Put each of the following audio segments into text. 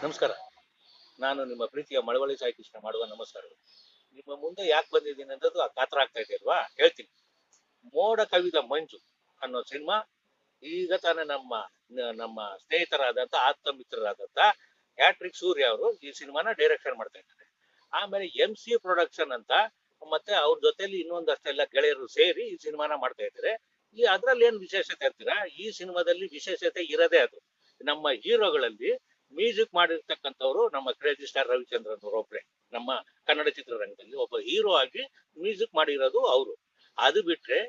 ನಮಸ್ಕಾರ. ನಾನು ನಿಮ್ಮ ಪ್ರೀತಿಯ ಮಳವಳ್ಳಿ ಸಾಯಿ ಕೃಷ್ಣ ಮಾಡುವ ನಮಸ್ಕಾರಗಳು. ನಿಮ್ಮ ಮುಂದೆ ಯಾಕೆ ಬಂದಿದ್ದೀನಿ ಅನ್ನೋದು ಆ ಕಾತರ ಆಗ್ತಾ ಇದೆ ಅಲ್ವಾ? ಹೇಳ್ತೀನಿ. ಮೋಡ ಕವಿದ ಮಂಜು ಅನ್ನೋ ಸಿನಿಮಾ ಈಗ ತಾನೇ ನಮ್ಮ ಸ್ನೇಹಿತರಾದಂತ ಆಪ್ತ ಮಿತ್ರರಾದಂತ ಹ್ಯಾಟ್ರಿಕ್ ಸೂರ್ಯ ಅವರು ಈ ಸಿನಿಮಾನ ಡೈರೆಕ್ಷನ್ ಮಾಡ್ತಾ ಇದ್ದಾರೆ. ಆಮೇಲೆ MC ಪ್ರೊಡಕ್ಷನ್ ಅಂತ ಮತ್ತೆ ಅವ್ರ ಜೊತೆಲಿ ಇನ್ನೊಂದಷ್ಟೆಲ್ಲ ಗೆಳೆಯರು ಸೇರಿ ಈ ಸಿನಿಮಾನ ಮಾಡ್ತಾ ಇದ್ದಾರೆ. ಅದ್ರಲ್ಲಿ ಏನ್ ವಿಶೇಷತೆ ಅಂತೀರಾ? ಈ ಸಿನಿಮಾದಲ್ಲಿ ವಿಶೇಷತೆ ಇರೋದೇ ಅದು. ನಮ್ಮ ಹೀರೋಗಳಲ್ಲಿ ಮ್ಯೂಸಿಕ್ ಮಾಡಿರ್ತಕ್ಕಂಥವ್ರು ನಮ್ಮ ಕ್ರೇಜಿ ಸ್ಟಾರ್ ರವಿಚಂದ್ರನ್ ಅವರೊಬ್ರೆ. ನಮ್ಮ ಕನ್ನಡ ಚಿತ್ರರಂಗದಲ್ಲಿ ಒಬ್ಬ ಹೀರೋ ಆಗಿ ಮ್ಯೂಸಿಕ್ ಮಾಡಿರೋದು ಅವರು. ಅದು ಬಿಟ್ರೆ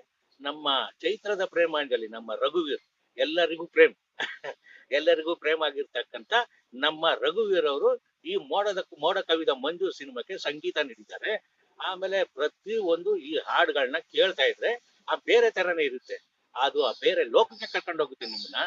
ನಮ್ಮ ಚೈತ್ರದ ಪ್ರೇಮಾಂಜಲಿ ನಮ್ಮ ರಘುವೀರ್, ಎಲ್ಲರಿಗೂ ಪ್ರೇಮ್ ಎಲ್ಲರಿಗೂ ಪ್ರೇಮ್ ಆಗಿರ್ತಕ್ಕಂಥ ನಮ್ಮ ರಘುವೀರ್ ಅವರು ಈ ಮೋಡ ಕವಿದ ಮಂಜು ಸಿನಿಮಾಕ್ಕೆ ಸಂಗೀತ ನೀಡಿದ್ದಾರೆ. ಆಮೇಲೆ ಪ್ರತಿ ಒಂದು ಈ ಹಾಡುಗಳನ್ನ ಕೇಳ್ತಾ ಇದ್ರೆ ಆ ಬೇರೆ ತರನೇ ಇರುತ್ತೆ. ಅದು ಆ ಬೇರೆ ಲೋಕಕ್ಕೆ ಕರ್ಕೊಂಡು ಹೋಗುತ್ತೆ ನಿಮ್ಮನ್ನ.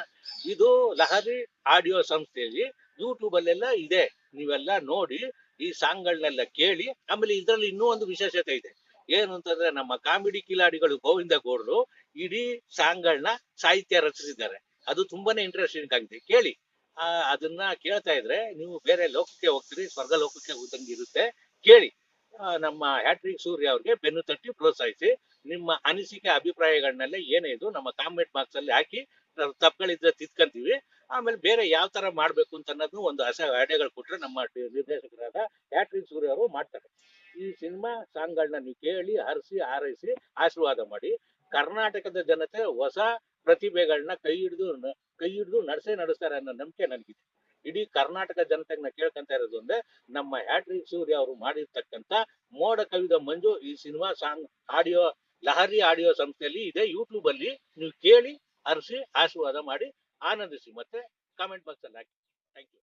ಇದು ಲಹರಿ ಆಡಿಯೋ ಸಂಸ್ಥೆಯಲ್ಲಿ ಯೂಟ್ಯೂಬ್ ಅಲ್ಲೆಲ್ಲ ಇದೆ. ನೀವೆಲ್ಲ ನೋಡಿ ಈ ಸಾಂಗ್ಗಳನ್ನೆಲ್ಲ ಕೇಳಿ. ಆಮೇಲೆ ಇದರಲ್ಲಿ ಇನ್ನೂ ಒಂದು ವಿಶೇಷತೆ ಇದೆ. ಏನು ಅಂತಂದ್ರೆ ನಮ್ಮ ಕಾಮಿಡಿ ಕಿಲಾಡಿಗಳು ಗೋವಿಂದ ಗೌಡ್ರು ಇಡೀ ಸಾಂಗ್ಗಳನ್ನ ಸಾಹಿತ್ಯ ರಚಿಸಿದ್ದಾರೆ. ಅದು ತುಂಬಾನೇ ಇಂಟ್ರೆಸ್ಟಿಂಗ್ ಆಗಿದೆ, ಕೇಳಿ. ಅದನ್ನ ಕೇಳ್ತಾ ಇದ್ರೆ ನೀವು ಬೇರೆ ಲೋಕಕ್ಕೆ ಹೋಗ್ತೀರಿ, ಸ್ವರ್ಗ ಲೋಕಕ್ಕೆ ಹೋದಂಗಿರುತ್ತೆ. ಕೇಳಿ. ನಮ್ಮ ಹ್ಯಾಟ್ರಿಕ್ ಸೂರ್ಯ ಅವ್ರಿಗೆ ಬೆನ್ನು ತಟ್ಟಿ ಪ್ರೋತ್ಸಾಹಿಸಿ. ನಿಮ್ಮ ಅನಿಸಿಕೆ ಅಭಿಪ್ರಾಯಗಳನ್ನೆಲ್ಲ ಏನೇ ಇದು ನಮ್ಮ ಕಾಮೆಂಟ್ ಬಾಕ್ಸ್ ಅಲ್ಲಿ ಹಾಕಿ. ನಾವು ತಪ್ಪುಗಳಿದ್ರೆ ತಿದ್ಕಂತೀವಿ. ಆಮೇಲೆ ಬೇರೆ ಯಾವ ತರ ಮಾಡ್ಬೇಕು ಅಂತ ಅನ್ನೋದು ಒಂದು ಹೊಸ ಐಡಿಯಾಗಳು ಕೊಟ್ರೆ ನಮ್ಮ ನಿರ್ದೇಶಕರಾದ ಹ್ಯಾಟ್ರಿಕ್ ಸೂರ್ಯ ಅವರು ಮಾಡ್ತಾರೆ. ಈ ಸಿನಿಮಾ ಸಾಂಗ್ಗಳನ್ನ ನೀವು ಕೇಳಿ, ಹರಿಸಿ ಹಾರೈಸಿ ಆಶೀರ್ವಾದ ಮಾಡಿ. ಕರ್ನಾಟಕದ ಜನತೆ ಹೊಸ ಪ್ರತಿಭೆಗಳನ್ನ ಕೈ ಹಿಡಿದು ನಡೆಸ್ತಾರೆ ಅನ್ನೋ ನಂಬಿಕೆ ನನಗಿದೆ. ಇಡೀ ಕರ್ನಾಟಕ ಜನತೆಗೆ ನಾ ಕೇಳ್ಕೊಂತ ಇರೋದು ಅಂದ್ರೆ ನಮ್ಮ ಹ್ಯಾಟ್ರಿಕ್ ಸೂರ್ಯ ಅವರು ಮಾಡಿರ್ತಕ್ಕಂಥ ಮೋಡ ಕವಿದ ಮಂಜು ಈ cinema song audio Lahari audio ಸಂಸ್ಥೆಯಲ್ಲಿ ಇದೆ. ಯೂಟ್ಯೂಬ್ ಅಲ್ಲಿ ನೀವು ಕೇಳಿ, ಹರಿಸಿ ಆಶೀರ್ವಾದ ಮಾಡಿ, ಆನಂದಿಸಿ. ಮತ್ತೆ ಕಾಮೆಂಟ್ ಬಾಕ್ಸ್ ಅಲ್ಲಿ ಹಾಕಿ. Thank you.